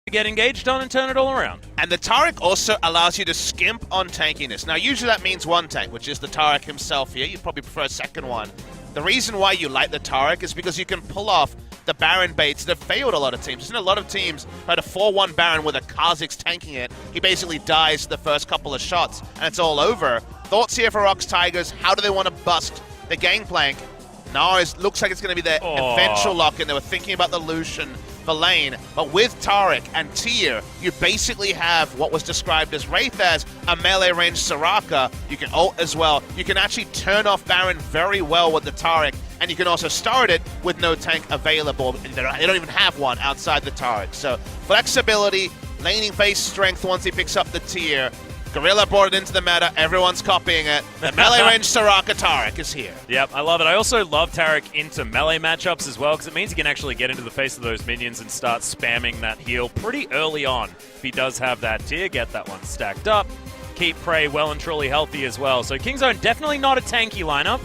get engaged on and turn it all around. And the Taric also allows you to skimp on tankiness. Now, usually that means one tank, which is the Taric himself here. You'd probably prefer a second one. The reason why you like the Taric is because you can pull off the Baron baits that have failed a lot of teams. There's a lot of teams who had a 4-1 Baron with a Kha'Zix tanking it. He basically dies the first couple of shots, and it's all over. Thoughts here for ROX Tigers. How do they want to bust the gangplank? Now looks like it's going to be their eventual lock-in. They were thinking about the Lucian for lane, but with Taric and Tyr, you basically have what was described as Wraith as a melee range Soraka. You can ult as well. You can actually turn off Baron very well with the Taric, and you can also start it with no tank available. They don't even have one outside the Taric. So flexibility, laning phase strength once he picks up the Tyr. Gorilla brought it into the meta. Everyone's copying it. The melee range Soraka Taric is here. Yep, I love it. I also love Taric into melee matchups as well, because it means he can actually get into the face of those minions and start spamming that heal pretty early on. If he does have that Tyr, get that one stacked up. Keep Prey well and truly healthy as well. So Kingzone definitely not a tanky lineup.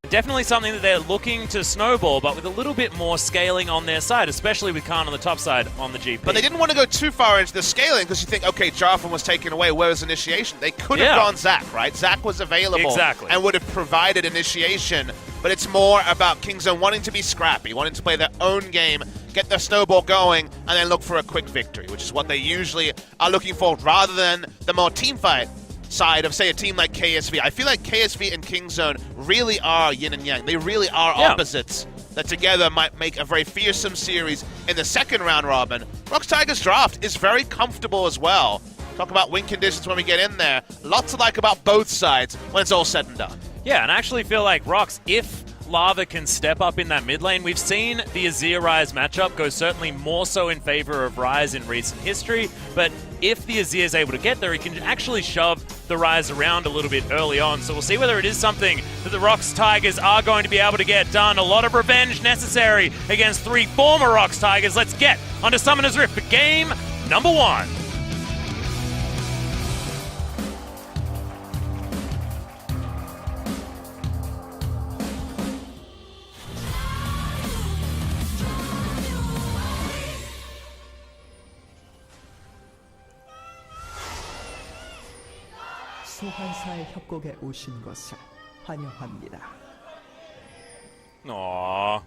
Definitely something that they're looking to snowball, but with a little bit more scaling on their side, especially with Khan on the top side on the GP. But they didn't want to go too far into the scaling because you think, okay, Jarvan was taken away. Where was initiation? They could have gone Zac, right? Zac was available and would have provided initiation. But it's more about Kingzone wanting to be scrappy, wanting to play their own game, get their snowball going, and then look for a quick victory, which is what they usually are looking for, rather than the more teamfight side of, say, a team like KSV. I feel like KSV and Kingzone really are yin and yang. They really are opposites that together might make a very fearsome series in the second round robin. ROX Tigers draft is very comfortable as well. Talk about win conditions when we get in there. Lots to like about both sides when it's all said and done. Yeah, and I actually feel like ROX, if Lava can step up in that mid lane, we've seen the Azir-Ryze matchup go certainly more so in favor of Ryze in recent history, but if the Azir is able to get there, he can actually shove the Ryze around a little bit early on. So we'll see whether it is something that the ROX Tigers are going to be able to get done. A lot of revenge necessary against 3 former ROX Tigers. Let's get onto Summoner's Rift for game number 1. 소환사의 협곡에 오신 것을 환영합니다. Aww.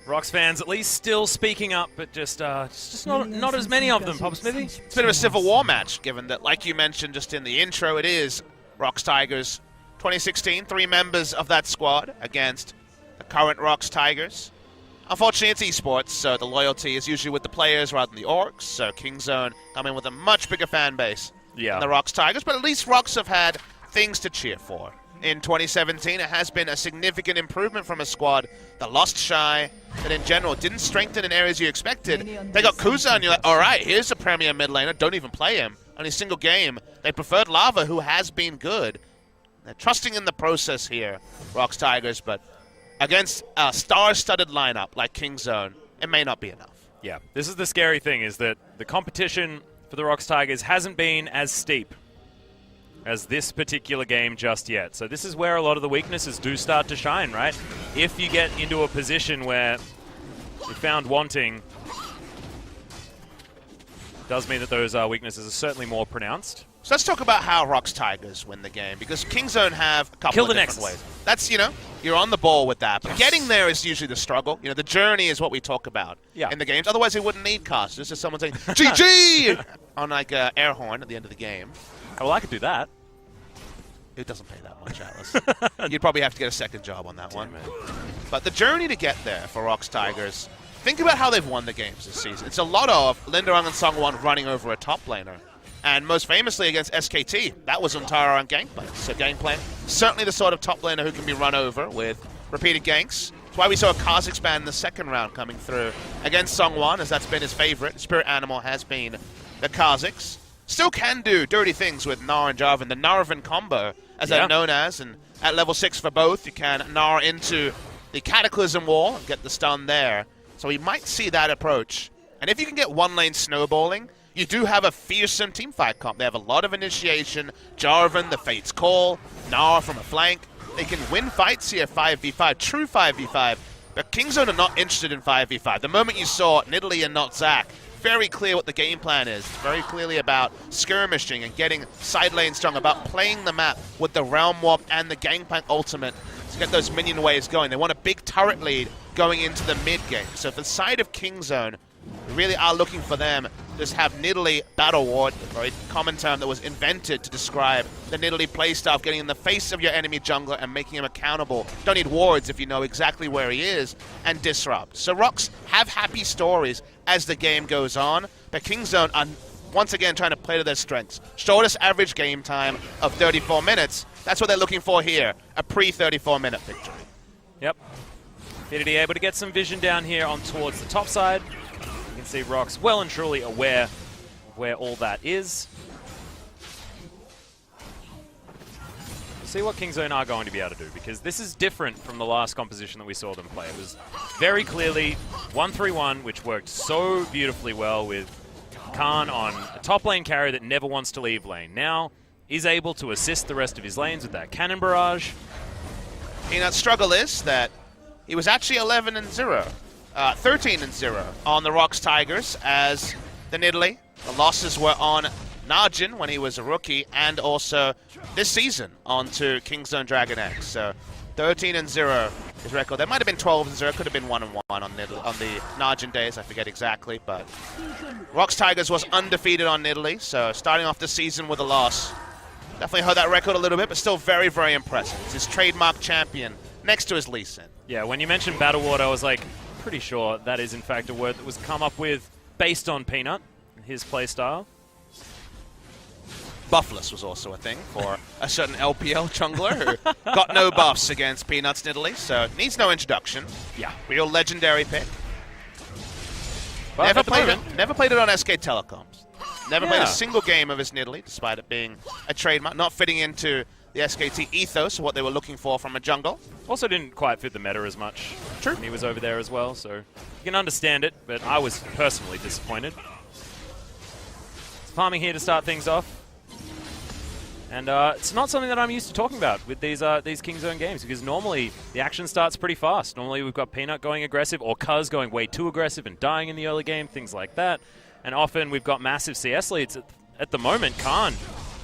ROX fans at least still speaking up, but just not as many of them, Pop Smithy. It's a bit of a civil war match, given that, like you mentioned just in the intro, it is ROX Tigers 2016, 3 members of that squad against the current ROX Tigers. Unfortunately, it's esports, so the loyalty is usually with the players rather than the orcs, so Kingzone come in with a much bigger fan base than the ROX Tigers, but at least ROX have had things to cheer for. In 2017, it has been a significant improvement from a squad that lost Shy, that in general didn't strengthen in areas you expected. They got Kuza, and you're like, all right, here's a premier mid laner, don't even play him. Only single game. They preferred Lava, who has been good. They're trusting in the process here, ROX Tigers, but against a star-studded lineup like Kingzone, it may not be enough. Yeah, this is the scary thing, is that the competition for the ROX Tigers hasn't been as steep as this particular game just yet. So this is where a lot of the weaknesses do start to shine, right? If you get into a position where you're found wanting, it does mean that those weaknesses are certainly more pronounced. So let's talk about how ROX Tigers win the game, because Kingzone have a couple of different ways. That's, you know, you're on the ball with that. But getting there is usually the struggle. You know, the journey is what we talk about in the games. Otherwise, they wouldn't need cast. It's just someone saying, GG! on like an air horn at the end of the game. Oh, well, I could do that. It doesn't pay that much, Atlas. You'd probably have to get a second job on that one. But the journey to get there for ROX Tigers, think about how they've won the games this season. It's a lot of Linderung and Sungwon running over a top laner. And most famously against SKT, that was Untara on Gangplank. So Gangplank, certainly the sort of top laner who can be run over with repeated ganks. That's why we saw a Kha'Zix ban in the second round coming through against Sungwon, as that's been his favorite. Spirit animal has been the Kha'Zix. Still can do dirty things with Gnar and Jarvan. The Narvan combo, as they're known as, and at level 6 for both, you can Gnar into the Cataclysm wall and get the stun there. So we might see that approach. And if you can get one lane snowballing, you do have a fearsome teamfight comp. They have a lot of initiation. Jarvan, the Fate's Call, Gnar from a flank. They can win fights here 5v5, true 5v5. But Kingzone are not interested in 5v5. The moment you saw Nidalee and not Zac very clear what the game plan is. It's very clearly about skirmishing and getting side lane strong, about playing the map with the Realm Warp and the Gangplank ultimate to get those minion waves going. They want a big turret lead going into the mid game. So for the side of Kingzone, we really are looking for them to just have Nidalee Battle Ward, a very common term that was invented to describe the Nidalee playstyle of getting in the face of your enemy jungler and making him accountable. Don't need wards if you know exactly where he is, and disrupt. So ROX have happy stories as the game goes on, but Kingzone are once again trying to play to their strengths. Shortest average game time of 34 minutes. That's what they're looking for here, a pre-34-minute victory. Yep. Fidity able to get some vision down here on towards the top side. You can see ROX well and truly aware of where all that is. We'll see what Kingzone are going to be able to do, because this is different from the last composition that we saw them play. It was very clearly 1-3-1, which worked so beautifully well with Khan on a top lane carry that never wants to leave lane. Now he's able to assist the rest of his lanes with that cannon barrage. Peanut's struggle is that he was actually 11-0. 13-0 on the ROX Tigers as the Nidalee. The losses were on Najin when he was a rookie, and also this season onto Kingzone DragonX. So 13-0 his record. There might have been 12-0, could have been 1-1 on the Najin days, I forget exactly, but ROX Tigers was undefeated on Nidalee, so starting off the season with a loss. Definitely hurt that record a little bit, but still very, very impressive. It's his trademark champion next to his Lee Sin. Yeah, when you mentioned Battle Ward, I was like, pretty sure that is in fact a word that was come up with based on Peanut and his playstyle. Buffless was also a thing for a certain LPL jungler who got no buffs against Peanut's Nidalee, so needs no introduction. Yeah. Real legendary pick. Well, Never played it on SK Telecoms. Never played a single game of his Nidalee, despite it being a trademark, not fitting into the SKT ethos of what they were looking for from a jungle. Also didn't quite fit the meta as much. True. He was over there as well, so you can understand it, but I was personally disappointed. It's farming here to start things off. And it's not something that I'm used to talking about with these Kingzone games, because normally the action starts pretty fast. Normally we've got Peanut going aggressive, or Cuz going way too aggressive and dying in the early game, things like that. And often we've got massive CS leads. At the moment, Khan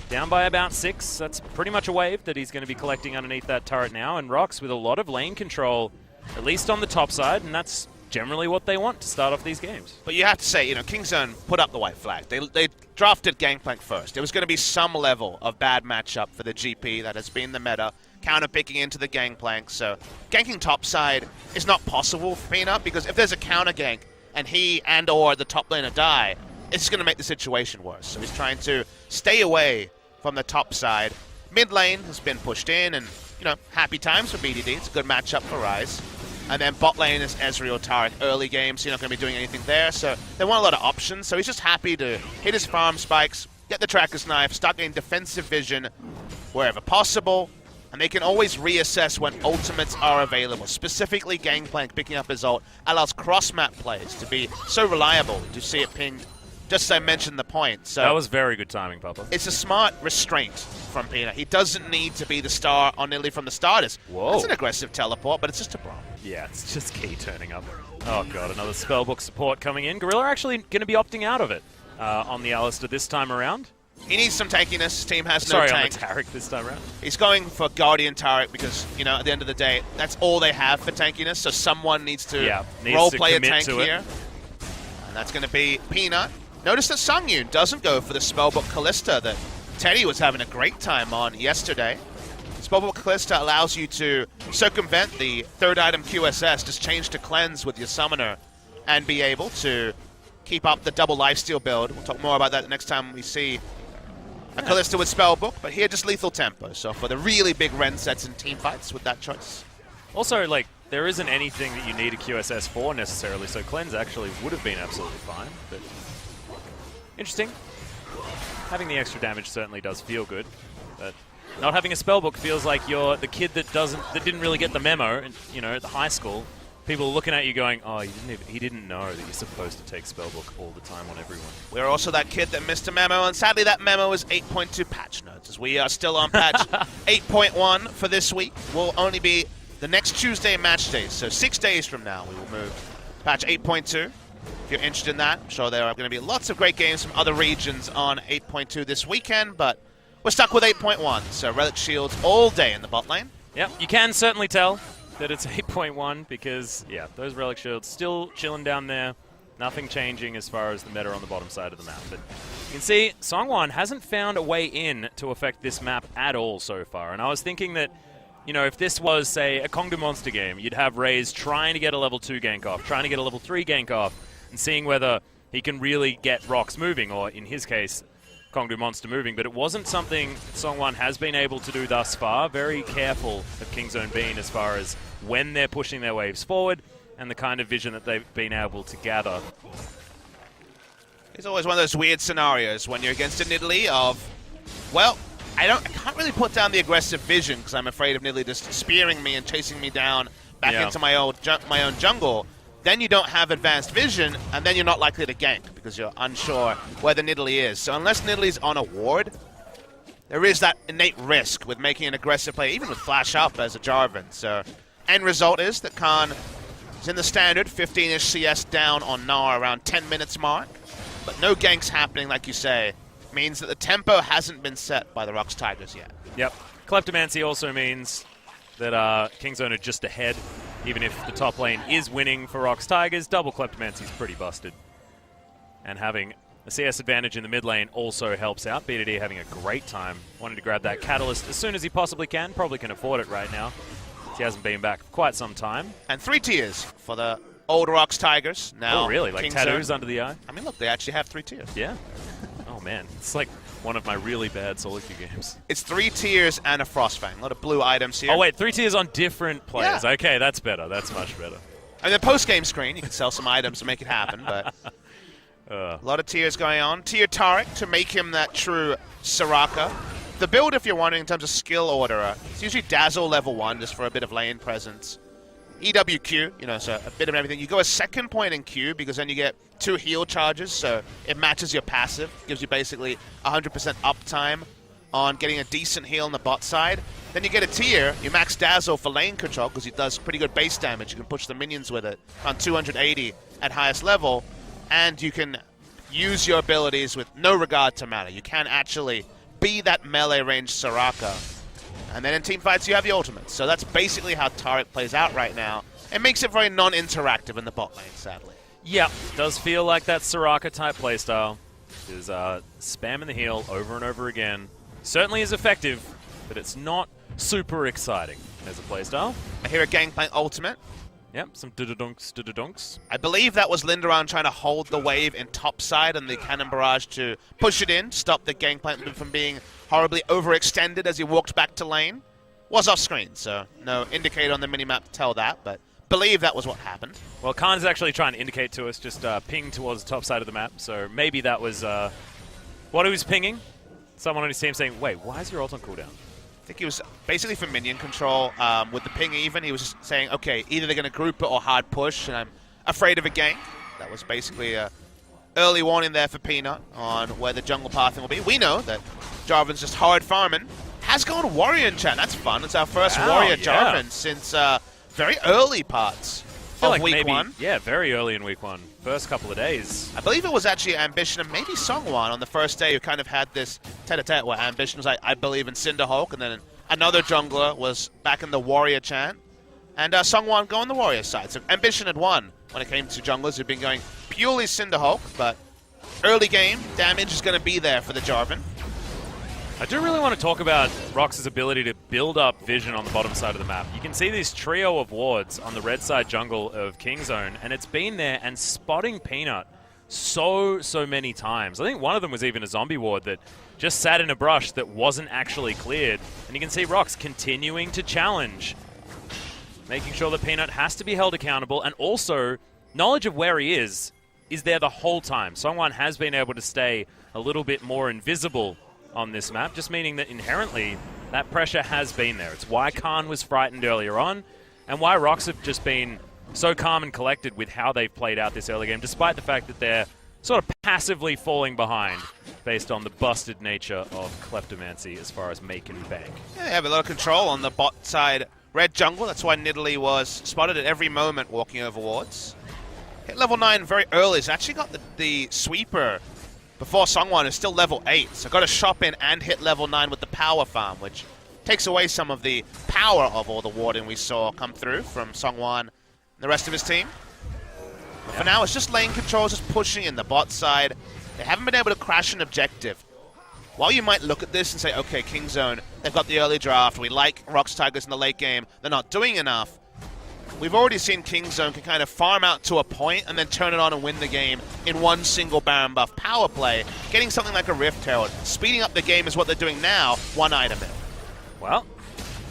down by about 6. That's pretty much a wave that he's going to be collecting underneath that turret now. And ROX with a lot of lane control, at least on the top side, and that's generally what they want to start off these games. But you have to say, Kingzone put up the white flag. They drafted Gangplank first. There was going to be some level of bad matchup for the GP that has been the meta, counter-picking into the Gangplank. So ganking topside is not possible for Peanut, because if there's a counter gank and he and or the top laner die, it's going to make the situation worse. So he's trying to stay away from the top side. Mid lane has been pushed in, and, happy times for BDD. It's a good matchup for Ryze. And then bot lane is Ezreal Taric early game, so you're not going to be doing anything there. So they want a lot of options, so he's just happy to hit his farm spikes, get the Tracker's Knife, start getting defensive vision wherever possible, and they can always reassess when ultimates are available. Specifically, Gangplank picking up his ult allows cross-map plays to be so reliable to see it pinged, just as I mentioned the point. So that was very good timing, Papa. It's a smart restraint from Peanut. He doesn't need to be the star on Nidalee from the starters. Whoa. That's an aggressive teleport, but it's just a Braum. Yeah, it's just Key turning up. Oh god, another spellbook support coming in. Gorilla actually going to be opting out of it on the Alistair this time around. He needs some tankiness. His team has no tank. Sorry, on the Taric this time around. He's going for Guardian Taric because, at the end of the day, that's all they have for tankiness, so someone needs to role-play a tank here. And that's going to be Peanut. Notice that Sungyun doesn't go for the Spellbook Callista that Teddy was having a great time on yesterday. Spellbook Callista allows you to circumvent the third item QSS, just change to Cleanse with your Summoner, and be able to keep up the double lifesteal build. We'll talk more about that next time we see a Callista with Spellbook, but here just lethal tempo. So for the really big Ren sets and team fights with that choice. Also, there isn't anything that you need a QSS for necessarily, so Cleanse actually would have been absolutely fine, but interesting. Having the extra damage certainly does feel good, but not having a spellbook feels like you're the kid that didn't really get the memo, and at the high school, people are looking at you going, "Oh, he didn't know that you're supposed to take spellbook all the time on everyone." We're also that kid that missed a memo, and sadly that memo is 8.2 patch notes, as we are still on patch 8.1 for this week. Will only be the next Tuesday match day, so 6 days from now we will move patch 8.2. if you're interested in that. I'm sure there are going to be lots of great games from other regions on 8.2 this weekend, but we're stuck with 8.1, so Relic Shields all day in the bot lane. Yep, you can certainly tell that it's 8.1 because, yeah, those Relic Shields still chilling down there. Nothing changing as far as the meta on the bottom side of the map. But you can see Songwon hasn't found a way in to affect this map at all so far. And I was thinking that, you know, if this was, say, a Kongdu Monster game, you'd have Raze trying to get a level 2 gank off, trying to get a level 3 gank off, and seeing whether he can really get ROX moving, or in his case, Kongdu Monster moving. But it wasn't something Songwon has been able to do thus far. Very careful of Kingzone being as far as when they're pushing their waves forward, and the kind of vision that they've been able to gather. It's always one of those weird scenarios when you're against a Nidalee of, well, I can't really put down the aggressive vision because I'm afraid of Nidalee just spearing me and chasing me down back into my own jungle. Then you don't have advanced vision, and then you're not likely to gank because you're unsure where the Nidalee is. So unless Nidalee's on a ward, there is that innate risk with making an aggressive play, even with flash up as a Jarvan. So end result is that Khan is in the standard 15-ish CS down on Gnar around 10 minutes mark, but no ganks happening, like you say, means that the tempo hasn't been set by the ROX Tigers yet. Yep. Kleptomancy also means that Kingzone are just ahead. Even if the top lane is winning for ROX Tigers, double Kleptomancy is pretty busted. And having a CS advantage in the mid lane also helps out. BDD having a great time, wanting to grab that Catalyst as soon as he possibly can. Probably can afford it right now. He hasn't been back for quite some time. And 3 tiers for the old ROX Tigers. Now, oh, really? Like Kingzone. tattoos under the eye? I mean, look, they actually have 3 tiers. Yeah. Oh, man. It's like one of my really bad solo queue games. It's 3 tiers and a Frostfang. A lot of blue items here. Oh, wait. 3 tiers on different players. Yeah. Okay, that's better. That's much better. And the post-game screen, you can sell some items to make it happen, but a lot of tiers going on. Tier Taric to make him that true Soraka. The build, if you're wondering, in terms of skill order, it's usually Dazzle level 1, just for a bit of lane presence. EWQ, you know, so a bit of everything. You go a second point in Q, because then you get 2 heal charges, so it matches your passive. Gives you basically 100% uptime on getting a decent heal on the bot side. Then you get a tier, you max Dazzle for lane control, because it does pretty good base damage. You can push the minions with it, on 280 at highest level, and you can use your abilities with no regard to mana. You can actually be that melee range Soraka. And then in team fights, you have the ultimate. So that's basically how Taric plays out right now. It makes it very non-interactive in the bot lane, sadly. Yep, does feel like that Soraka-type playstyle. Is spamming the heal over and over again. Certainly is effective, but it's not super exciting as a playstyle. I hear a Gangplank ultimate. Yep, some dudadunks. I believe that was Lindaran trying to hold the wave in topside and the Cannon Barrage to push it in, stop the Gangplank from being horribly overextended as he walked back to lane. Was off screen, so no indicator on the minimap to tell that, but believe that was what happened. Well, Khan is actually trying to indicate to us, just ping towards the top side of the map, so maybe that was what he was pinging. Someone on his team saying, wait, why is your ult on cooldown? I think he was basically for minion control with the ping even. He was just saying, okay, either they're going to group it or hard push, and I'm afraid of a gank. That was basically a early warning there for Peanut on where the jungle pathing will be. We know that Jarvan's just hard farming. Has gone Warrior in chat. That's fun. It's our first Warrior Jarvan since very early parts of like week maybe, 1. Yeah, very early in week 1. First couple of days. I believe it was actually Ambition and maybe Songwon on the first day who kind of had this tete-a-tete where Ambition was like, I believe in Cinderhulk, and then another jungler was back in the Warrior chant, and Songwon go on the Warrior side. So Ambition had won when it came to junglers who've been going purely Cinderhulk, but early game damage is going to be there for the Jarvan. I do really want to talk about ROX's ability to build up vision on the bottom side of the map. You can see this trio of wards on the red side jungle of Kingzone, and it's been there and spotting Peanut so many times. I think one of them was even a zombie ward that just sat in a brush that wasn't actually cleared. And you can see ROX continuing to challenge, making sure that Peanut has to be held accountable, and also knowledge of where he is there the whole time. Songwon has been able to stay a little bit more invisible on this map, just meaning that inherently that pressure has been there. It's why Khan was frightened earlier on, and why ROX have just been so calm and collected with how they've played out this early game, despite the fact that they're sort of passively falling behind based on the busted nature of Kleptomancy as far as make and bank. Yeah, they have a lot of control on the bot side red jungle. That's why Nidalee was spotted at every moment walking over wards. Hit level 9 very early. He's actually got the sweeper before Songwon is still level 8. So got to shop in and hit level 9 with the power farm, which takes away some of the power of all the warding we saw come through from Songwon and the rest of his team. But for now, it's just lane controls, just pushing in the bot side. They haven't been able to crash an objective. While you might look at this and say, okay, Kingzone, they've got the early draft, we like ROX Tigers in the late game, they're not doing enough. We've already seen Kingzone can kind of farm out to a point and then turn it on and win the game in one single Baron buff power play. Getting something like a Rift Herald, speeding up the game is what they're doing now, one item in. Well,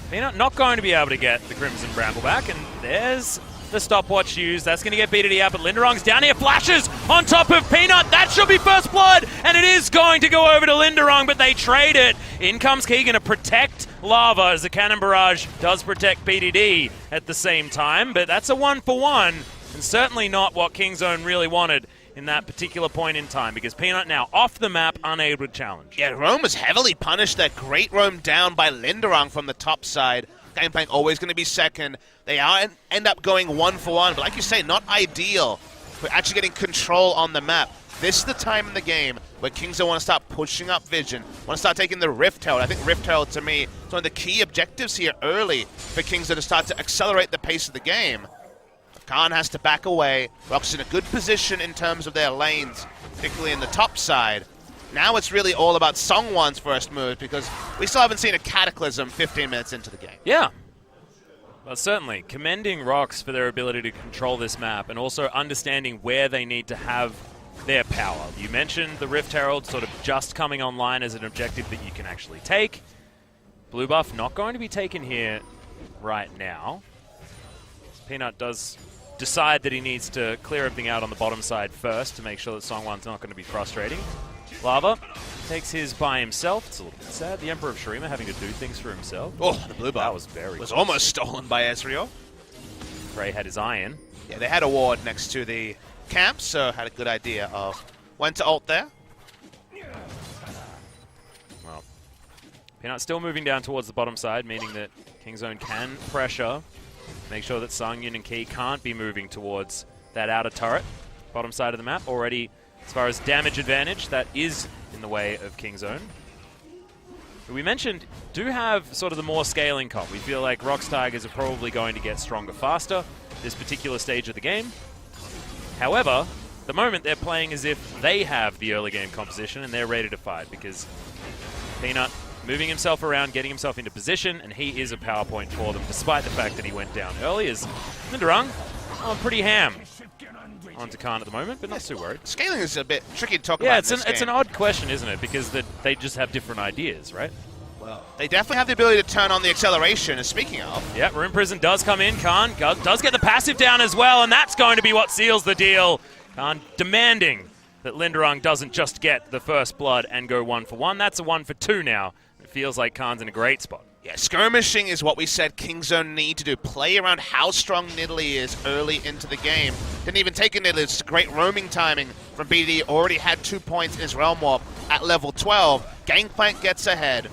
Peanut not going to be able to get the Crimson Bramble back, and there's the stopwatch used. That's going to get BDD out, but Linderong's down here, flashes on top of Peanut. That should be first blood, and it is going to go over to Linderong, but they trade it. In comes Keegan to protect Lava as the Cannon Barrage does protect BDD at the same time, but that's a 1-for-1, and certainly not what Kingzone really wanted in that particular point in time, because Peanut now off the map, unable to challenge. Yeah, Roam was heavily punished there. Great roam down by Linderong from the top side. Gameplank always going to be second. They end up going 1-for-1, but like you say, not ideal for actually getting control on the map. This is the time in the game where Kingzone want to start pushing up vision, want to start taking the Rift Herald. I think Rift Herald, to me, is one of the key objectives here early for Kingzone to start to accelerate the pace of the game. Khan has to back away. ROX is in a good position in terms of their lanes, particularly in the top side. Now it's really all about Songwon's first move, because we still haven't seen a Cataclysm 15 minutes into the game. Yeah. Well, certainly, commending ROX for their ability to control this map and also understanding where they need to have their power. You mentioned the Rift Herald sort of just coming online as an objective that you can actually take. Blue buff not going to be taken here right now. Peanut does decide that he needs to clear everything out on the bottom side first to make sure that Songwon's not going to be frustrating. Lava takes his by himself. It's a little bit sad. The Emperor of Shurima having to do things for himself. Oh, the blue buff that was very was close. almost stolen by Ezreal. Frey had his eye in. Yeah, they had a ward next to the camp, so had a good idea of when to ult there. Well, Peanut still moving down towards the bottom side, meaning that Kingzone can pressure. Make sure that Songyun and Key can't be moving towards that outer turret. Bottom side of the map already, as far as damage advantage, that is in the way of Kingzone. We mentioned, do have sort of the more scaling comp. We feel like ROX Tigers are probably going to get stronger faster this particular stage of the game. However, at the moment they're playing as if they have the early game composition and they're ready to fight, because Peanut moving himself around, getting himself into position, and he is a power point for them, despite the fact that he went down early. As Linderong, pretty ham onto Khan at the moment, but not too worried. Scaling is a bit tricky to talk about. Yeah, it's an odd question, isn't it? Because they just have different ideas, right? Well, they definitely have the ability to turn on the acceleration, and speaking of... Yeah, Rune Prison does come in. Khan does get the passive down as well, and that's going to be what seals the deal. Khan demanding that Linderong doesn't just get the first blood and go 1-for-1. That's a 1-for-2 now. It feels like Khan's in a great spot. Yeah, skirmishing is what we said Kingzone need to do. Play around how strong Nidalee is early into the game. Didn't even take a Nidalee. It's great roaming timing from BD. Already had 2 points in his Realm Warp at level 12. Gangplank gets ahead.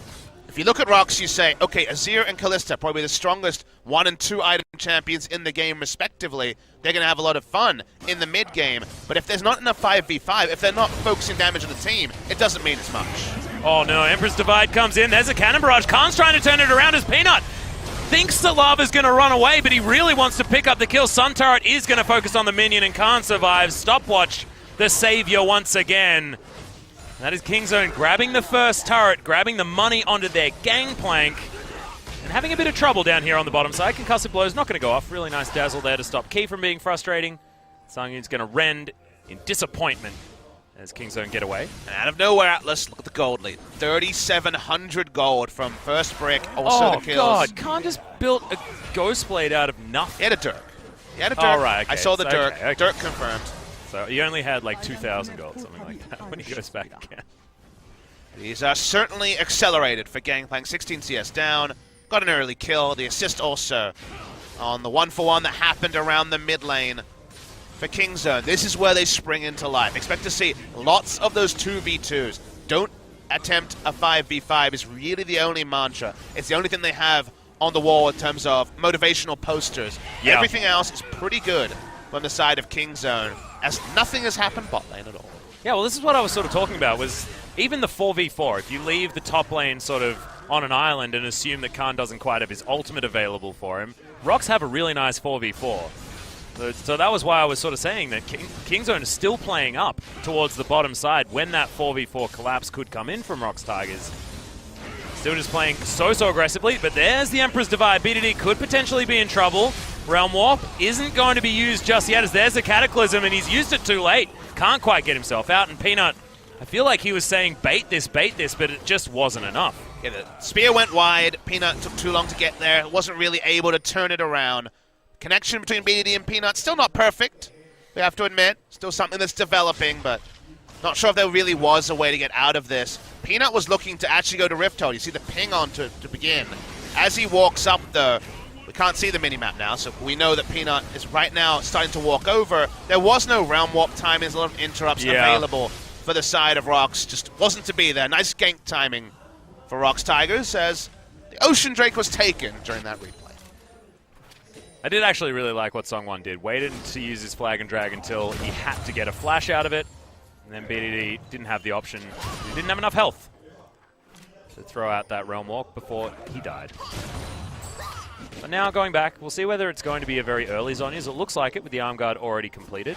If you look at ROX, you say, okay, Azir and Kalista, probably the strongest 1 and 2 item champions in the game respectively. They're going to have a lot of fun in the mid game. But if there's not enough 5v5, if they're not focusing damage on the team, it doesn't mean as much. Oh no, Emperor's Divide comes in. There's a Cannon Barrage. Khan's trying to turn it around as Peanut thinks the Lava's going to run away, but he really wants to pick up the kill. Sun Turret is going to focus on the minion, and Khan survives. Stopwatch, the savior once again. That is Kingzone grabbing the first turret, grabbing the money onto their gangplank, and having a bit of trouble down here on the bottom side. Concussive Blow's not going to go off. Really nice dazzle there to stop Key from being frustrating. Songyun's going to rend in disappointment as Kingzone get away. And out of nowhere, Atlas, look at the gold lead. 3,700 gold from first brick, also the kills. Oh god, Khan just built a Ghost Blade out of nothing. He had a Dirk. Oh, right, okay. I saw the Dirk. Okay. Dirk confirmed. So he only had like 2,000 gold, something like that, when he goes back again. He's certainly accelerated for Gangplank. 16 CS down. Got an early kill. The assist also on the 1-for-1 that happened around the mid lane for Kingzone. This is where they spring into life. Expect to see lots of those 2v2s. Don't attempt a 5v5 is really the only mantra. It's the only thing they have on the wall in terms of motivational posters. Yeah. Everything else is pretty good from the side of Kingzone, as nothing has happened bot lane at all. Yeah, well, this is what I was sort of talking about, was even the 4v4, if you leave the top lane sort of on an island and assume that Khan doesn't quite have his ultimate available for him, ROX have a really nice 4v4. So that was why I was sort of saying that Kingzone is still playing up towards the bottom side when that 4v4 collapse could come in from ROX Tigers. Still just playing so aggressively, but there's the Emperor's Divide. BDD could potentially be in trouble. Realm Warp isn't going to be used just yet, as there's the Cataclysm, and he's used it too late. Can't quite get himself out, and Peanut, I feel like he was saying bait this, but it just wasn't enough. Yeah, the spear went wide. Peanut took too long to get there. Wasn't really able to turn it around. Connection between BDD and Peanut, still not perfect, we have to admit. Still something that's developing, but not sure if there really was a way to get out of this. Peanut was looking to actually go to Rift Hold. You see the ping on to begin. As he walks up, though, we can't see the minimap now, so we know that Peanut is right now starting to walk over. There was no Realm Warp timing. There's a lot of interrupts available for the side of ROX. Just wasn't to be there. Nice gank timing for ROX Tigers, as the Ocean Drake was taken during that replay. I did actually really like what Songwon did. Waited to use his Flag and Drag until he had to get a flash out of it. And then BDD didn't have the option. He didn't have enough health to throw out that Realm Walk before he died. But now going back, we'll see whether it's going to be a very early Zhonya's. It looks like it with the Arm Guard already completed.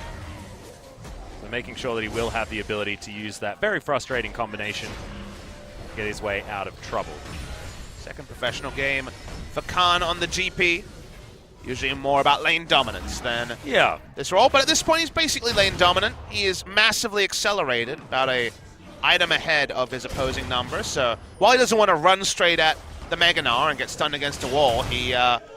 So making sure that he will have the ability to use that very frustrating combination to get his way out of trouble. Second professional game for Khan on the GP. Usually more about lane dominance than this role, but at this point he's basically lane dominant. He is massively accelerated, about a item ahead of his opposing number, so while he doesn't want to run straight at the Mega Gnar and get stunned against a wall, he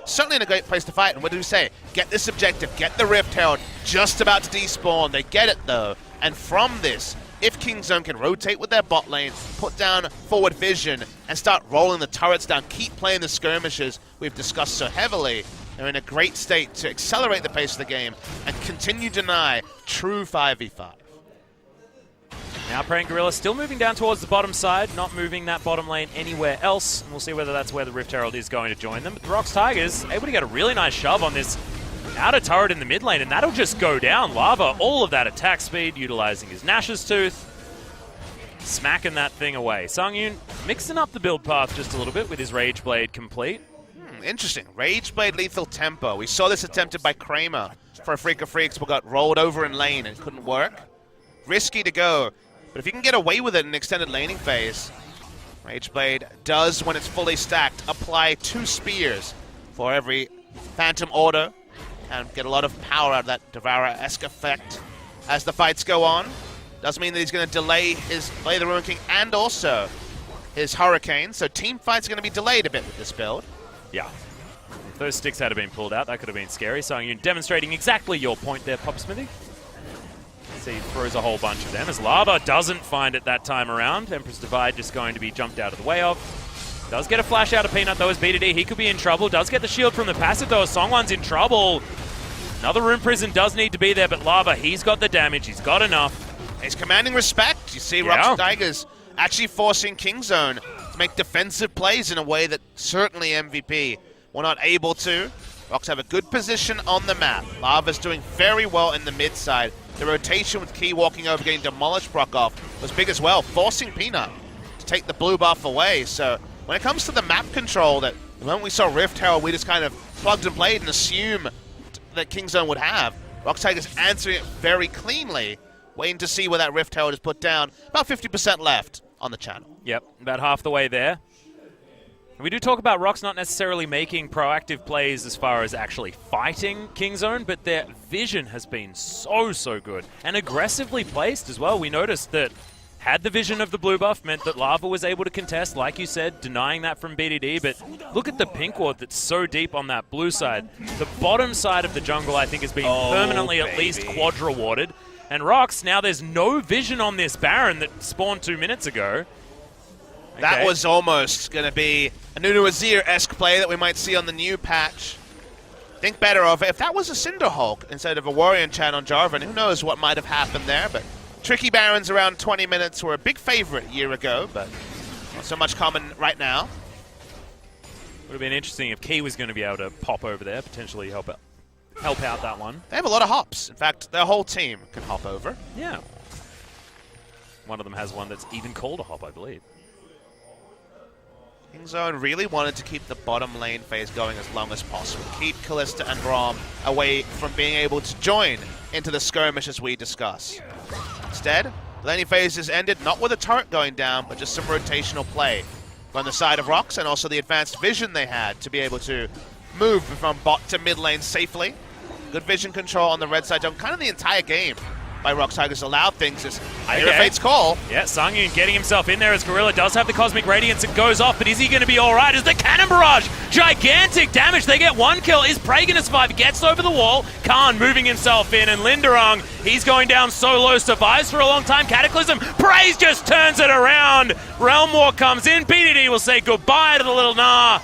certainly in a great place to fight. And what did we say? Get this objective, get the Rift Herald, just about to despawn. They get it though, and from this, if Kingzone can rotate with their bot lane, put down forward vision, and start rolling the turrets down, keep playing the skirmishes we've discussed so heavily, they're in a great state to accelerate the pace of the game and continue to deny true 5v5. Now Praying Gorilla still moving down towards the bottom side, not moving that bottom lane anywhere else. And we'll see whether that's where the Rift Herald is going to join them. But the ROX Tigers able to get a really nice shove on this outer turret in the mid lane, and that'll just go down. Lava, all of that attack speed, utilizing his Nash's Tooth, smacking that thing away. Songyun mixing up the build path just a little bit with his Rage Blade complete. Interesting. Rage Blade Lethal Tempo. We saw this attempted by Kramer for a Freak of Freaks, but got rolled over in lane and couldn't work. Risky to go, but if you can get away with it in an extended laning phase, Rage Blade does, when it's fully stacked, apply 2 spears for every Phantom Order and get a lot of power out of that Devourer-esque effect as the fights go on. Does mean that he's going to delay the Ruin King and also his Hurricane, so team fights are going to be delayed a bit with this build. Yeah. If those sticks had been pulled out, that could have been scary. So you're demonstrating exactly your point there, Pop Smithy. See, he throws a whole bunch of them as Lava doesn't find it that time around. Emperor's Divide just going to be jumped out of the way of. Does get a flash out of Peanut though as BDD. He could be in trouble. Does get the shield from the passive though. Songwon's in trouble. Another Rune Prison does need to be there, but Lava, he's got the damage. He's got enough. He's commanding respect. You see ROX Tigers actually forcing Kingzone to make defensive plays in a way that certainly MVP were not able to. ROX have a good position on the map. Lava's doing very well in the mid side. The rotation with Key walking over, getting demolished Brockhoff was big as well, forcing Peanut to take the blue buff away. So when it comes to the map control, that the moment we saw Rift Herald, we just kind of plugged and played and assumed that Kingzone would have. ROX Tigers answering it very cleanly, waiting to see where that Rift Herald is put down. About 50% left on the channel. Yep, about half the way there. We do talk about ROX not necessarily making proactive plays as far as actually fighting Kingzone, but their vision has been so good. And aggressively placed as well. We noticed that had the vision of the blue buff meant that Lava was able to contest, like you said, denying that from BDD. But look at the pink ward that's so deep on that blue side. The bottom side of the jungle, I think, has been permanently at least quadra-warded. And ROX, now there's no vision on this Baron that spawned 2 minutes ago. Okay. That was almost going to be a Nunu Azir-esque play that we might see on the new patch. Think better of it. If that was a Cinder Hulk instead of a Warrior Enchant on Jarvan, who knows what might have happened there. But Tricky Barons around 20 minutes were a big favorite a year ago, but not so much common right now. Would have been interesting if Key was going to be able to pop over there, potentially help out help out that one. They have a lot of hops. In fact, their whole team can hop over. Yeah. One of them has one that's even called a hop, I believe. Kingzone really wanted to keep the bottom lane phase going as long as possible. Keep Kalista and Braum away from being able to join into the skirmish as we discuss. Instead, the laning phase has ended not with a turret going down, but just some rotational play on the side of ROX, and also the advanced vision they had to be able to move from bot to mid lane safely. Good vision control on the red side, kind of the entire game by ROX Tigers allowed things as I hear a Fate's call. Yeah, Sungyun getting himself in there as Gorilla does have the Cosmic Radiance. It goes off, but is he going to be all right? Is the Cannon Barrage gigantic damage? They get one kill. Is Prey going to survive? Gets over the wall. Khan moving himself in, and Linderung, he's going down solo, survives for a long time. Cataclysm, Prey just turns it around. Realm War comes in. PDD will say goodbye to the little Nah.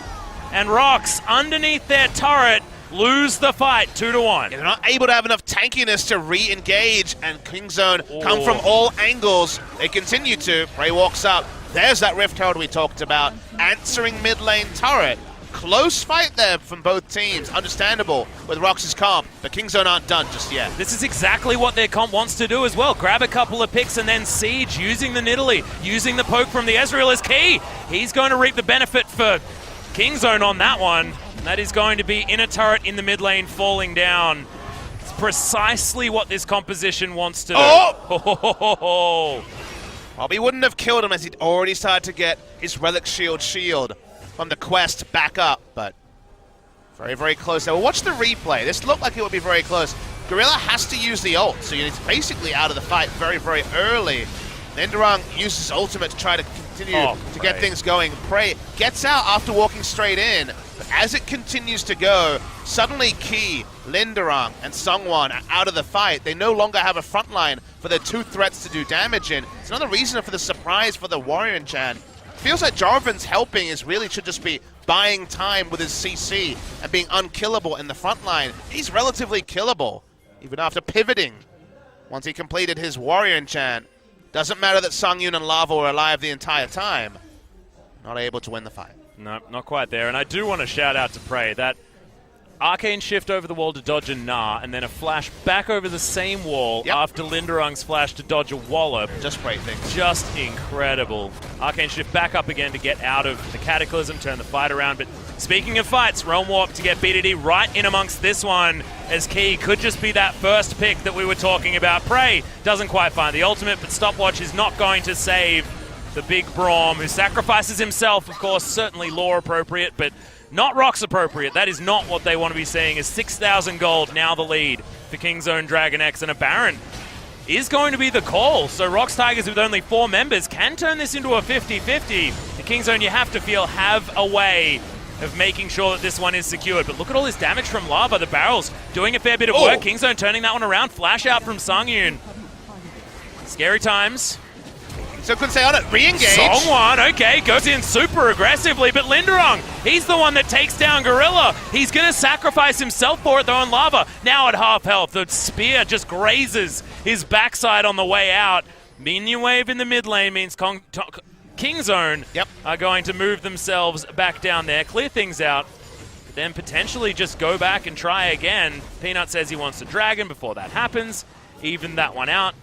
And ROX, underneath their turret, lose the fight 2-1. They're not able to have enough tankiness to re-engage, and Kingzone come from all angles. They continue to. Prey walks up. There's that Rift Herald we talked about, answering mid lane turret. Close fight there from both teams. Understandable with ROX's comp, but Kingzone aren't done just yet. This is exactly what their comp wants to do as well. Grab a couple of picks and then siege, using the Nidalee, using the poke from the Ezreal is key. He's going to reap the benefit for Kingzone on that one. That is going to be in a turret in the mid lane falling down. It's precisely what this composition wants to do. Oh! Probably wouldn't have killed him as he'd already started to get his Relic shield from the quest back up, but very, very close there. Well, watch the replay. This looked like it would be very close. Gorilla has to use the ult, so he's basically out of the fight very, very early. Linderung uses ultimate to try to continue to get things going. Prey gets out after walking straight in, but as it continues to go, suddenly Key, Linderung, and Sungwon are out of the fight. They no longer have a front line for their two threats to do damage in. It's another reason for the surprise for the Warrior enchant. Feels like Jarvan's helping is really should just be buying time with his CC and being unkillable in the front line. He's relatively killable, even after pivoting once he completed his Warrior enchant. Doesn't matter that Sungyun and Lava were alive the entire time. Not able to win the fight. No, not quite there. And I do want to shout out to Prey. That arcane shift over the wall to dodge a Nah, and then a flash back over the same wall after Linderung's flash to dodge a wallop. Just great things. Just incredible. Arcane shift back up again to get out of the Cataclysm, turn the fight around. But speaking of fights, Realm Warp to get BDD right in amongst this one, as Key could just be that first pick that we were talking about. Prey doesn't quite find the ultimate, but Stopwatch is not going to save the big Braum, who sacrifices himself, of course, certainly lore appropriate, but not ROX appropriate. That is not what they want to be seeing. Is 6,000 gold now the lead for Kingzone, DragonX, and a Baron is going to be the call. So ROX Tigers with only 4 members can turn this into a 50-50. The Kingzone, you have to feel, have a way of making sure that this one is secured. But look at all this damage from Lava. The barrels doing a fair bit of work. Kingzone turning that one around. Flash out from Sungyun. Scary times. So couldn't say on it. Re-engage. Songwon, okay, goes in super aggressively, but Linderung, he's the one that takes down Gorilla. He's going to sacrifice himself for it, though, on Lava. Now at half health, the spear just grazes his backside on the way out. Minion wave in the mid lane means Kingzone are going to move themselves back down there, clear things out, but then potentially just go back and try again. Peanut says he wants a dragon before that happens. Even that one out.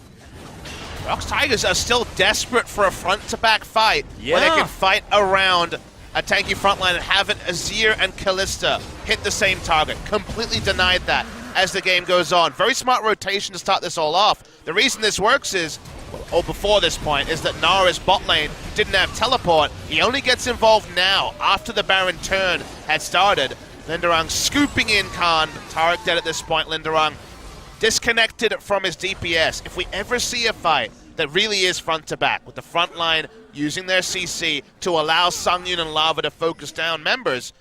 ROX Tigers are still desperate for a front-to-back fight where they can fight around a tanky frontline and have it Azir and Kalista hit the same target. Completely denied that as the game goes on. Very smart rotation to start this all off. The reason this works is, or before this point, is that Nara's bot lane didn't have teleport. He only gets involved now after the Baron turn had started. Linderung scooping in Khan. Tarek dead at this point. Linderung disconnected from his DPS. If we ever see a fight that really is front to back, with the front line using their CC to allow Sungyun and Lava to focus down members,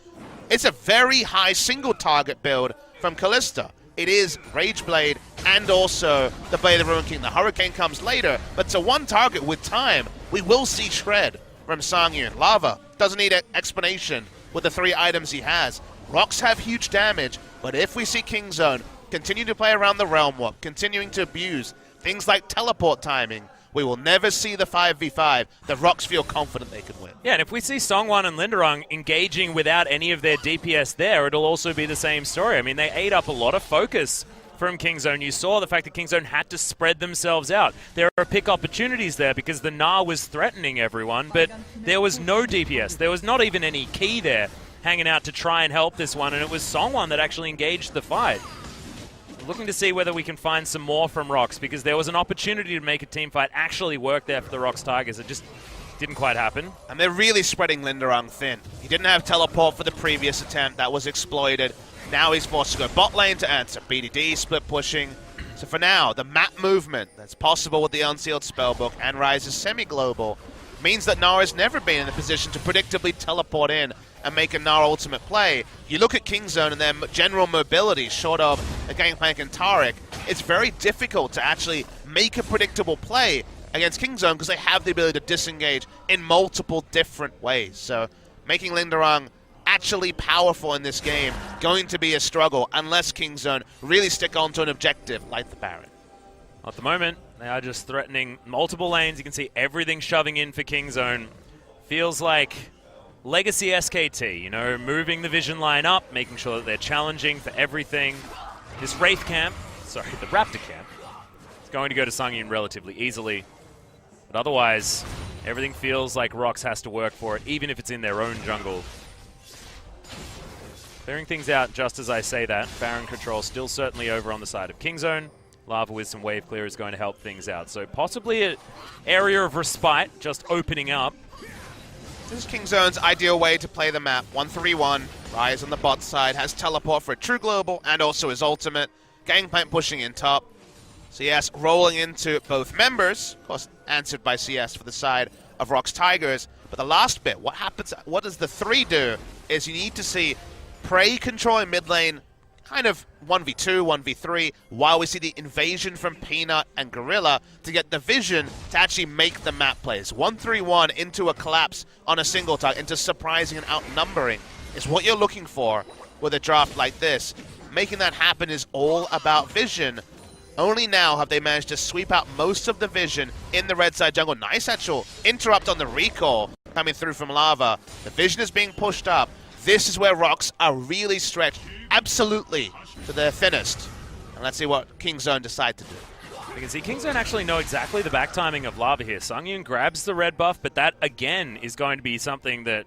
it's a very high single target build from Kalista. It is Rage Blade and also the Blade of Ruin King. The Hurricane comes later, but it's a one target with time. We will see Shred from Sungyun. Lava doesn't need an explanation with the 3 items he has. ROX have huge damage, but if we see Kingzone continue to play around the Realm Warp, continuing to abuse things like teleport timing, we will never see the 5v5 that ROX feel confident they can win. Yeah, and if we see Songwon and Linderung engaging without any of their DPS there, it'll also be the same story. I mean, they ate up a lot of focus from Kingzone. You saw the fact that Kingzone had to spread themselves out. There are pick opportunities there because the Gnar was threatening everyone, but there was no DPS. There was not even any key there hanging out to try and help this one, and it was Songwon that actually engaged the fight. Looking to see whether we can find some more from ROX, because there was an opportunity to make a team fight actually work there for the ROX Tigers. It just didn't quite happen. And they're really spreading Linderung thin. He didn't have teleport for the previous attempt. That was exploited. Now he's forced to go bot lane to answer. BDD split pushing. So for now, the map movement that's possible with the Unsealed Spellbook and Ryze's semi-global means that Gnar has never been in a position to predictably teleport in and make a Gnar ultimate play. You look at Kingzone and their general mobility, short of a Gangplank and Taric, it's very difficult to actually make a predictable play against Kingzone because they have the ability to disengage in multiple different ways. So making Linderung actually powerful in this game going to be a struggle unless Kingzone really stick on to an objective like the Baron. At the moment, they are just threatening multiple lanes. You can see everything shoving in for Kingzone. Feels like Legacy SKT, you know, moving the vision line up, making sure that they're challenging for everything. This Wraith camp, sorry, the Raptor camp, is going to go to Sungyun relatively easily. But otherwise, everything feels like ROX has to work for it, even if it's in their own jungle. Clearing things out just as I say that. Baron control still certainly over on the side of Kingzone. Lava with some wave clear is going to help things out. So possibly an area of respite just opening up. This is Kingzone's ideal way to play the map. 1-3-1. Ryze on the bot side has teleport for a true global and also his ultimate. Gangplank pushing in top. CS rolling into both members. Of course, answered by CS for the side of ROX Tigers. But the last bit, what happens? What does the 3 do? Is you need to see Prey controlling mid lane, kind of 1v2, 1v3, while we see the invasion from Peanut and Gorilla to get the vision to actually make the map plays. 1-3-1 into a collapse on a single target, into surprising and outnumbering is what you're looking for with a draft like this. Making that happen is all about vision. Only now have they managed to sweep out most of the vision in the red side jungle. Nice actual interrupt on the recall coming through from Lava. The vision is being pushed up. This is where ROX are really stretched absolutely to their thinnest. And let's see what Kingzone decide to do. You can see Kingzone actually know exactly the back timing of Lava here. Sungyun grabs the red buff, but that again is going to be something that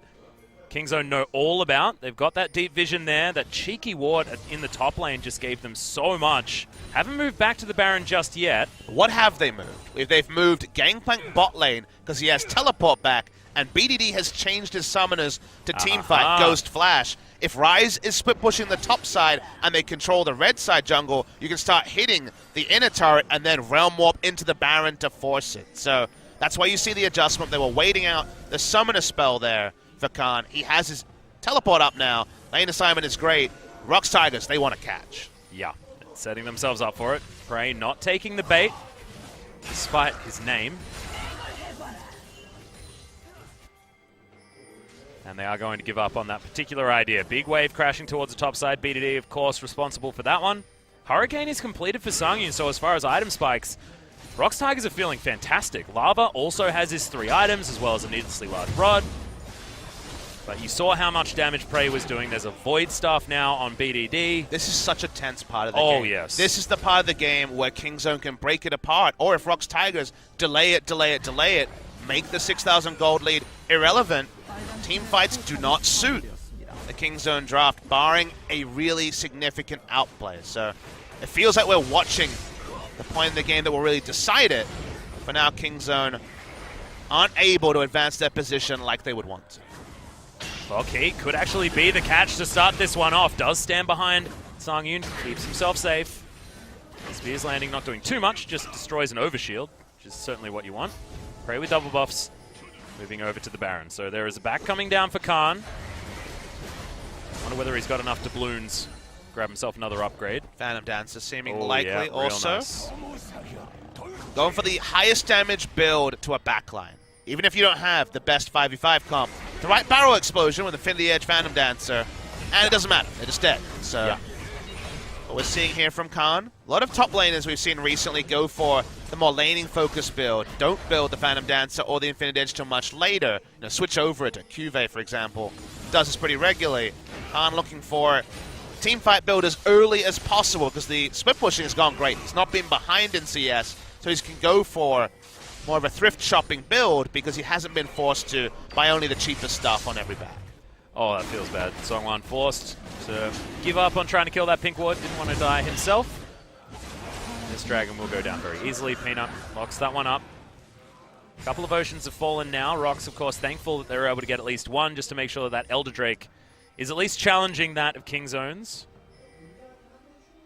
Kingzone know all about. They've got that deep vision there. That cheeky ward in the top lane just gave them so much. Haven't moved back to the Baron just yet. What have they moved? If they've moved Gangplank bot lane because he has teleport back, and BDD has changed his summoners to teamfight Ghost Flash. If Ryze is split pushing the top side and they control the red side jungle, you can start hitting the inner turret and then Realm Warp into the Baron to force it. So that's why you see the adjustment. They were waiting out the summoner spell there for Khan. He has his teleport up now. Lane assignment is great. ROX Tigers, they want to catch. Yeah, setting themselves up for it. Prey not taking the bait, despite his name. And they are going to give up on that particular idea. Big wave crashing towards the top side. BDD, of course, responsible for that one. Hurricane is completed for Sungyun, so as far as item spikes, ROX Tigers are feeling fantastic. Lava also has his 3 items, as well as a needlessly large rod. But you saw how much damage Prey was doing. There's a Void Staff now on BDD. This is such a tense part of the game. Oh, yes. This is the part of the game where Kingzone can break it apart. Or if ROX Tigers delay it, make the 6,000 gold lead irrelevant. Team fights do not suit the Kingzone draft, barring a really significant outplay. So it feels like we're watching the point in the game that will really decide it. For now, Kingzone aren't able to advance their position like they would want to. Okay, could actually be the catch to start this one off. Does stand behind Sungyun, keeps himself safe. Spear's landing, not doing too much, just destroys an overshield, which is certainly what you want. Prey with double buffs, moving over to the Baron. So there is a back coming down for Khan. Wonder whether he's got enough doubloons. Grab himself another upgrade. Phantom Dancer seeming likely yeah, also. Nice. Going for the highest damage build to a backline. Even if you don't have the best 5v5 comp, the right barrel explosion with Infinity Edge Phantom Dancer, and it doesn't matter, they're just dead. So yeah. What we're seeing here from Khan, a lot of top laners we've seen recently go for the more laning-focused build. Don't build the Phantom Dancer or the Infinite Edge till much later. You know, switch over it to Cuvée, for example. Does this pretty regularly. Khan looking for teamfight build as early as possible because the split pushing has gone great. He's not been behind in CS, so he can go for more of a thrift shopping build because he hasn't been forced to buy only the cheapest stuff on every bag. Oh, that feels bad. Songwon forced to give up on trying to kill that pink ward. Didn't want to die himself. This dragon will go down very easily. Peanut locks that one up. A couple of oceans have fallen now. ROX, of course, thankful that they were able to get at least one just to make sure that Elder Drake is at least challenging that of King's Own's.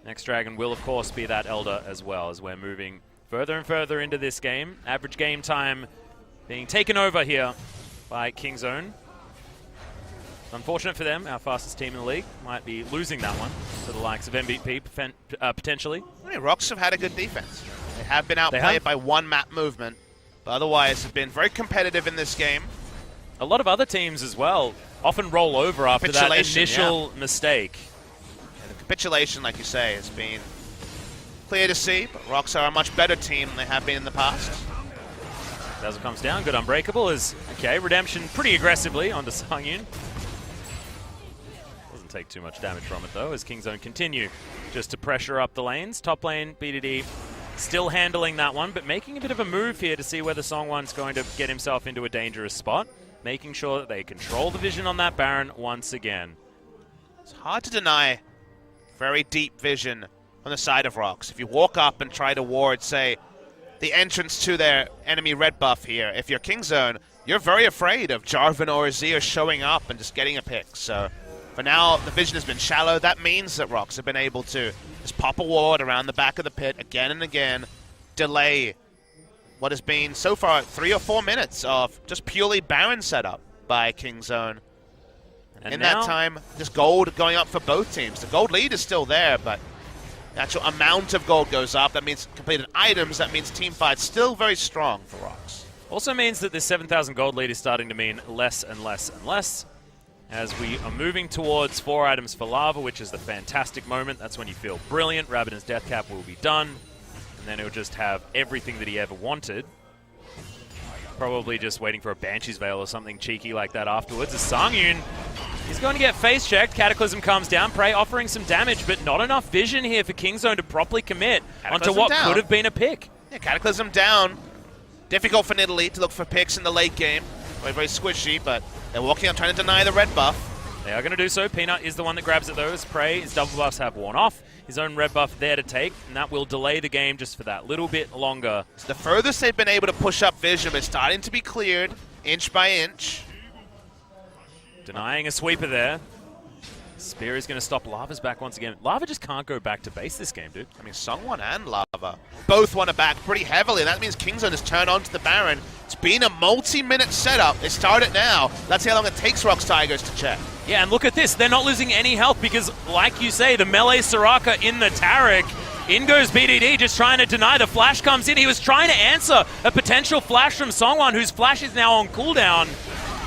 Next dragon will, of course, be that Elder as well as we're moving further and further into this game. Average game time being taken over here by King's Own. Unfortunate for them, our fastest team in the league might be losing that one to the likes of MVP potentially. I mean, ROX have had a good defense. They have been outplayed by one map movement, but otherwise have been very competitive in this game. A lot of other teams as well often roll over after that initial mistake. And the capitulation, like you say, has been clear to see, but ROX are a much better team than they have been in the past. Dazzle comes down, good Unbreakable is, okay, Redemption pretty aggressively onto Sangyun. Take too much damage from it though as King's Own continue just to pressure up the lanes. Top lane, BDD still handling that one, but making a bit of a move here to see whether Songwon's going to get himself into a dangerous spot, making sure that they control the vision on that Baron once again. It's hard to deny very deep vision on the side of ROX. If you walk up and try to ward, say, the entrance to their enemy red buff here, if you're King's Own, you're very afraid of Jarvan or Azir showing up and just getting a pick. So for now, the vision has been shallow. That means that ROX have been able to just pop a ward around the back of the pit again and again, delay what has been so far 3 or 4 minutes of just purely Baron setup by King's Own. And in that time, just gold going up for both teams. The gold lead is still there, but the actual amount of gold goes up. That means completed items. That means team fights still very strong for ROX. Also means that this 7,000 gold lead is starting to mean less and less and less, as we are moving towards 4 items for Lava, which is the fantastic moment. That's when you feel brilliant. Rabadon's death cap will be done, and then he'll just have everything that he ever wanted. Probably just waiting for a Banshee's Veil or something cheeky like that afterwards. As Sangyun is going to get face checked. Cataclysm comes down. Prey offering some damage, but not enough vision here for King's Own to properly commit onto what could have been a pick. Yeah, Cataclysm down. Difficult for Nidalee to look for picks in the late game. Very, very squishy, but they're walking on trying to deny the red buff. They are going to do so. Peanut is the one that grabs it though, as Prey, his double buffs have worn off. His own red buff there to take, and that will delay the game just for that little bit longer. So the furthest they've been able to push up vision is starting to be cleared, inch by inch. Denying a sweeper there. Spear is going to stop. Lava's back once again. Lava just can't go back to base this game, dude. I mean, Songwon and Lava both want to back pretty heavily. That means King's Own has turned on to the Baron. It's been a multi-minute setup. They start it now. Let's see how long it takes ROX Tigers to check. Yeah, and look at this. They're not losing any health because, like you say, the melee Soraka in the Taric. In goes BDD, just trying to deny. The flash comes in. He was trying to answer a potential flash from Songwon, whose flash is now on cooldown.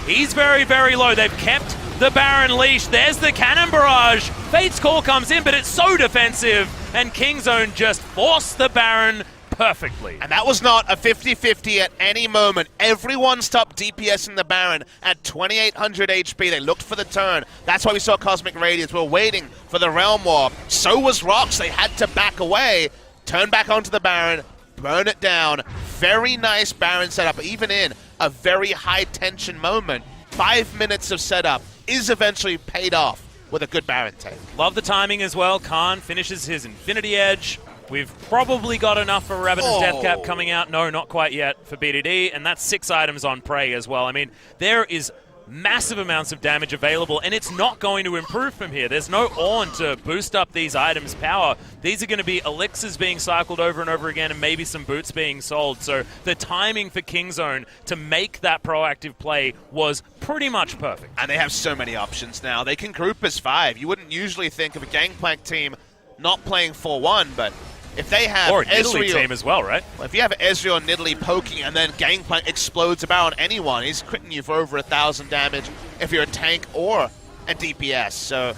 He's very, very low. They've kept the Baron leash. There's the cannon barrage. Fate's Call comes in, but it's so defensive. And King's Own just forced the Baron perfectly. And that was not a 50-50 at any moment. Everyone stopped DPSing the Baron at 2,800 HP. They looked for the turn. That's why we saw Cosmic Radiance. We're waiting for the Realm War. So was ROX. They had to back away, turn back onto the Baron, burn it down. Very nice Baron setup, even in a very high-tension moment. 5 minutes of setup is eventually paid off with a good Baron take. Love the timing as well. Khan finishes his Infinity Edge. We've probably got enough for Rabadon's Death Cap coming out. No, not quite yet for BDD, and that's 6 items on Prey as well. I mean, there is massive amounts of damage available, and it's not going to improve from here. There's no Ornn to boost up these items' power. These are going to be elixirs being cycled over and over again, and maybe some boots being sold. So the timing for King's Own to make that proactive play was pretty much perfect. And they have so many options now. They can group as 5. You wouldn't usually think of a Gangplank team not playing 4-1, but if they have or a Nidalee team as well, right? Well, if you have Ezreal and Nidalee poking and then Gangplank explodes about anyone, he's critting you for over 1,000 damage if you're a tank or a DPS. So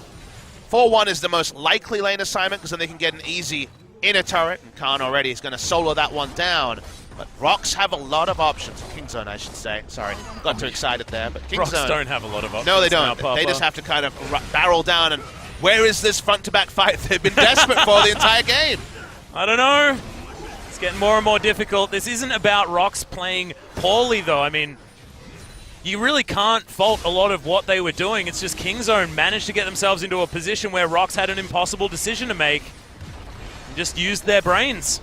4-1 is the most likely lane assignment because then they can get an easy inner turret, and Khan already is going to solo that one down. But ROX have a lot of options. Kingzone, I should say. Sorry, got too excited there. But Kingzone ROX don't have a lot of options. No, they don't. Now, they just have to kind of barrel down. And where is this front-to-back fight they've been desperate for the entire game? I don't know. It's getting more and more difficult. This isn't about ROX playing poorly, though. I mean, you really can't fault a lot of what they were doing. It's just Kingzone managed to get themselves into a position where ROX had an impossible decision to make and just used their brains.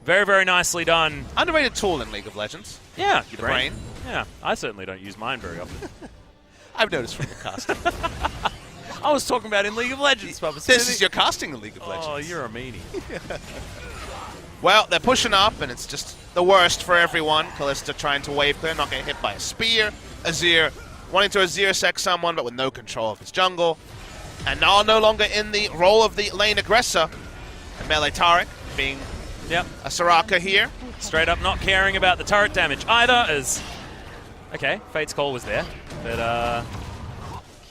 Very, very nicely done. Underrated tool in League of Legends. Yeah, the brain. Yeah, I certainly don't use mine very often. I've noticed from the casting. I was talking about in League of Legends, Papa Smithy. This is your casting in League of Legends. Oh, you're a meanie. Well, they're pushing up, and it's just the worst for everyone. Kalista trying to wave clear, not getting hit by a spear. Azir wanting to Azir sec someone, but with no control of his jungle. And now no longer in the role of the lane aggressor. And melee Taric being a Soraka here. Straight up not caring about the turret damage either, as... Okay, Fate's Call was there, but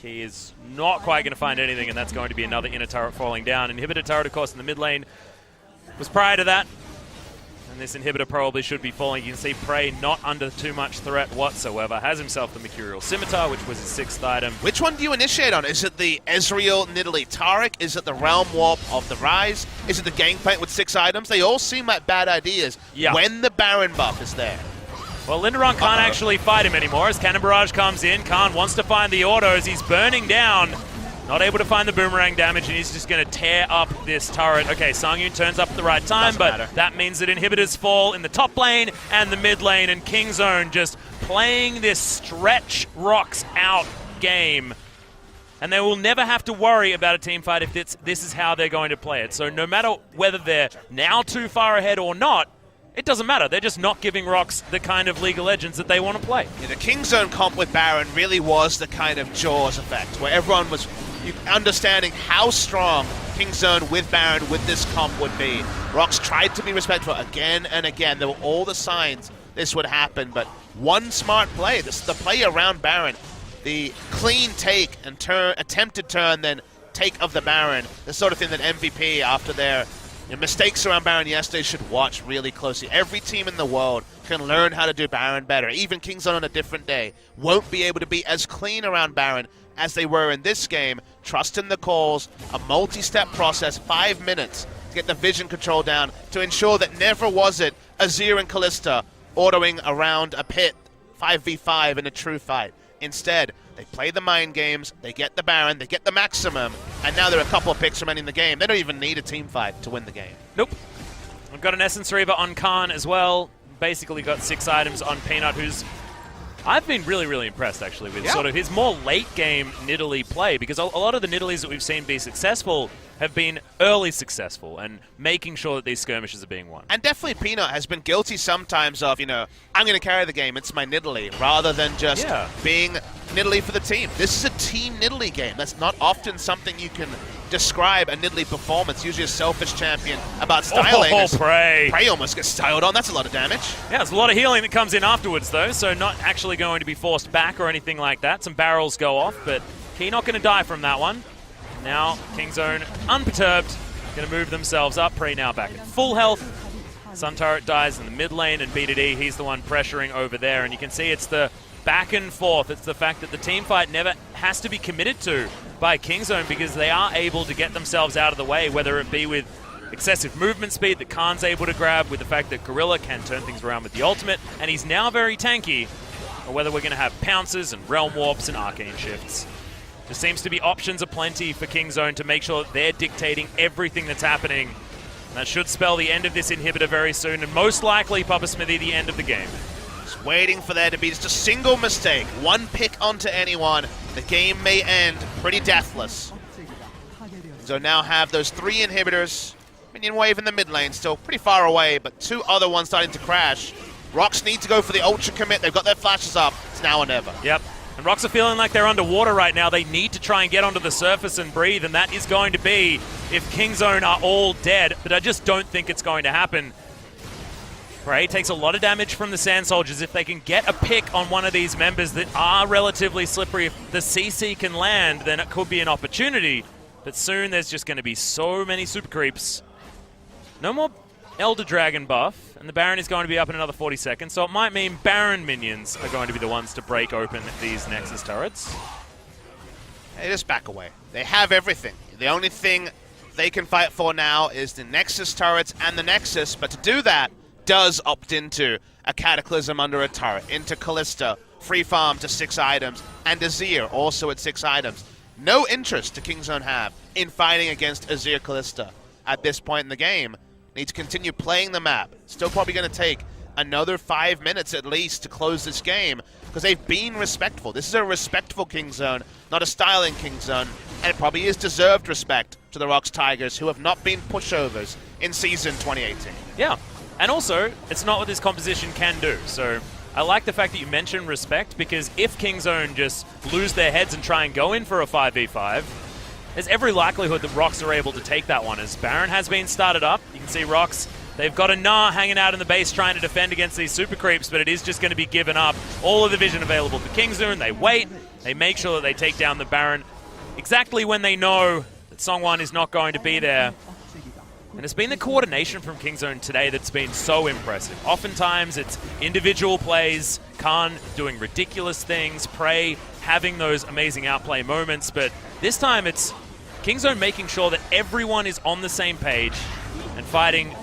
he is not quite going to find anything, and that's going to be another inner turret falling down. Inhibitor turret, of course, in the mid lane was prior to that. And this inhibitor probably should be falling. You can see Prey not under too much threat whatsoever. Has himself the Mercurial Scimitar, which was his 6th item. Which one do you initiate on? Is it the Ezreal Nidalee Taric? Is it the Realm Warp of the Rise? Is it the Gangplank with 6 items? They all seem like bad ideas when the Baron buff is there. Well, Lindaron can't actually fight him anymore as Cannon Barrage comes in. Khan wants to find the autos. He's burning down. Not able to find the boomerang damage, and he's just going to tear up this turret. Okay, Sangyun turns up at the right time, but that means that inhibitors fall in the top lane and the mid lane, and Kingzone just playing this stretch ROX out game. And they will never have to worry about a team fight if this is how they're going to play it. So no matter whether they're now too far ahead or not, it doesn't matter. They're just not giving ROX the kind of League of Legends that they want to play. Yeah, the Kingzone comp with Baron really was the kind of Jaws effect, where everyone was understanding how strong Kingzone with Baron with this comp would be. ROX tried to be respectful again and again. There were all the signs this would happen, but one smart play, the play around Baron, the clean take and attempted turn, then take of the Baron, the sort of thing that MVP, after their mistakes around Baron yesterday, should watch really closely. Every team in the world can learn how to do Baron better. Even Kingzone on a different day won't be able to be as clean around Baron as they were in this game. Trust in the calls, a multi-step process, 5 minutes to get the vision control down to ensure that never was it Azir and Kalista autoing around a pit 5v5 in a true fight. Instead, they play the mind games, they get the Baron, they get the maximum, and now there are a couple of picks remaining in the game. They don't even need a team fight to win the game. Nope. I've got an Essence Reaver on Khan as well. Basically got 6 items on Peanut, who's... I've been really, really impressed, actually, with sort of his more late-game Nidalee play, because a lot of the Nidalees that we've seen be successful have been early successful and making sure that these skirmishes are being won. And definitely Peanut has been guilty sometimes of, I'm going to carry the game, it's my Nidalee, rather than just being Nidalee for the team. This is a team Nidalee game. That's not often something you can describe a Nidalee performance. Usually a selfish champion about styling. Prey. Prey almost gets styled on. That's a lot of damage. Yeah, there's a lot of healing that comes in afterwards, though, so not actually going to be forced back or anything like that. Some barrels go off, but Key not going to die from that one. Now, Kingzone, unperturbed, going to move themselves up. Prey now back at full health. Sun Turret dies in the mid lane, and B2D, he's the one pressuring over there. And you can see it's the back and forth. It's the fact that the team fight never has to be committed to by Kingzone, because they are able to get themselves out of the way, whether it be with excessive movement speed that Khan's able to grab, with the fact that Gorilla can turn things around with the ultimate, and he's now very tanky, or whether we're going to have pounces and realm warps and arcane shifts. There seems to be options aplenty for Kingzone to make sure that they're dictating everything that's happening. And that should spell the end of this inhibitor very soon, and most likely, Papa Smithy, the end of the game. Just waiting for there to be just a single mistake. One pick onto anyone. The game may end pretty deathless. So now have those 3 inhibitors. Minion wave in the mid lane, still pretty far away, but 2 other ones starting to crash. ROX need to go for the ultra commit. They've got their flashes up. It's now or never. Yep. And ROX are feeling like they're underwater right now. They need to try and get onto the surface and breathe, and that is going to be if Kingzone are all dead, but I just don't think it's going to happen. Prey takes a lot of damage from the Sand Soldiers. If they can get a pick on one of these members that are relatively slippery, if the CC can land, then it could be an opportunity. but soon there's just going to be so many super creeps. No more Elder Dragon buff, and the Baron is going to be up in another 40 seconds, so it might mean Baron minions are going to be the ones to break open these Nexus turrets. They just back away. They have everything. The only thing they can fight for now is the Nexus turrets and the Nexus, but to do that does opt into a Cataclysm under a turret, into Kalista, free farm to 6 items, and Azir also at 6 items. No interest to Kingzone have in fighting against Azir Kalista at this point in the game. Need to continue playing the map. Still probably going to take another 5 minutes at least to close this game, because they've been respectful. This is a respectful Kingzone, not a styling Kingzone, and it probably is deserved respect to the ROX Tigers, who have not been pushovers in Season 2018. Yeah, and also, it's not what this composition can do, so I like the fact that you mentioned respect, because if Kingzone just lose their heads and try and go in for a 5v5, there's every likelihood that ROX are able to take that one, as Baron has been started up. You can see ROX, they've got a Gnar hanging out in the base trying to defend against these super creeps, but it is just going to be given up. All of the vision available for Kingzone, they wait, they make sure that they take down the Baron exactly when they know that Songwon is not going to be there. And it's been the coordination from Kingzone today that's been so impressive. Oftentimes it's individual plays, Khan doing ridiculous things, Prey having those amazing outplay moments, but this time it's Kingzone making sure that everyone is on the same page and fighting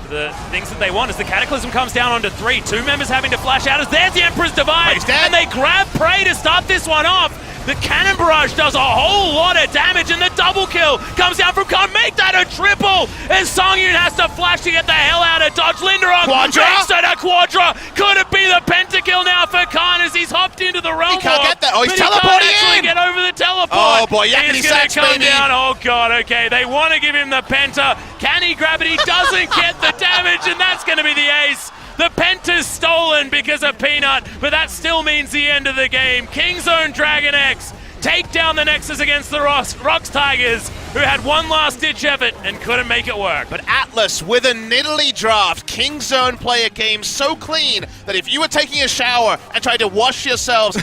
for the things that they want. As the Cataclysm comes down onto 3, 2 members having to flash out as there's the Emperor's Divide, and they grab Prey to start this one off. The Cannon Barrage does a whole lot of damage, and the double kill comes down from Khan. Make that a triple, as Songyun has to flash to get the hell out of dodge. Linderoth makes it a Quadra. Could it be the pentakill now for Khan as he's hopped into the realm? He can't get that. Oh, he's but teleporting he can't actually in. get over the teleport. Oh boy, He's Yakety gonna Sax, come baby. down. Oh god, okay. They want to give him the penta. Can he grab it? He doesn't get the damage, and that's going to be the ace. The penta's stolen because of Peanut, but that still means the end of the game. Kingzone DragonX take down the Nexus against the ROX Tigers, who had one last-ditch effort and couldn't make it work. But Atlas with a Nidalee draft. Kingzone play a game so clean that if you were taking a shower and tried to wash yourselves